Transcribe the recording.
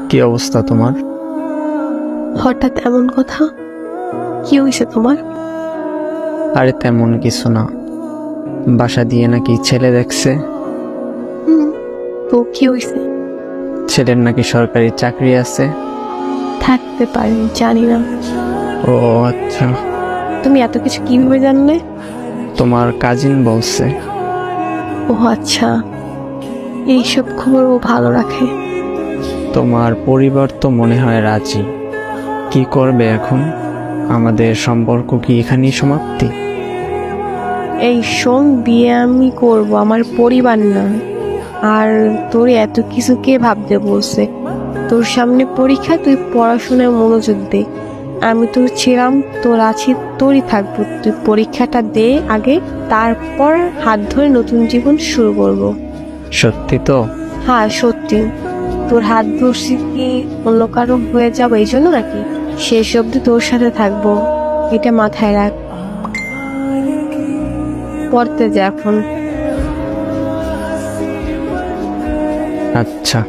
কি অবস্থা তোমার? হঠাৎ এমন কথা? কি হয়েছে তোমার? আরে তেমন কিছু না, বাসা দিয়ে নাকি ছেলে দেখছে। হুম, তো কি হয়েছে? ছেলের নাকি সরকারি চাকরি আছে। থাকতে পারে, জানি না। ও আচ্ছা, তুমি এত কিছু কিভাবে জানলে? তোমার কাজিন বলছে। ও আচ্ছা, এইসব খবর ও ভালো রাখে। তোমার পরিবার তো মনে হয় রাজি। কি করবে এখন? আমাদের সম্পর্ক কি এখানেই সমাপ্তি? এই শোন, বিয়ে আমি করব, আমার পরিবার না। আর তোর এত কিছু কে ভাবতে বলছে? তোর সামনে পরীক্ষা, তুই পড়াশোনায় মনোযোগ দে। আমি তোর ছিলাম, তোর আছি, তোরই থাকবো। তুই পরীক্ষাটা দে আগে, তারপর হাত ধরে নতুন জীবন শুরু করব। সত্যি তো? হ্যাঁ সত্যি। তোর হাত ধরছি কি অন্য কারো হয়ে যাবো এই জন্য নাকি? শেষ অব্দি তোর সাথে থাকবো, এটা মাথায় রাখ। পড়তে যা এখন। আচ্ছা।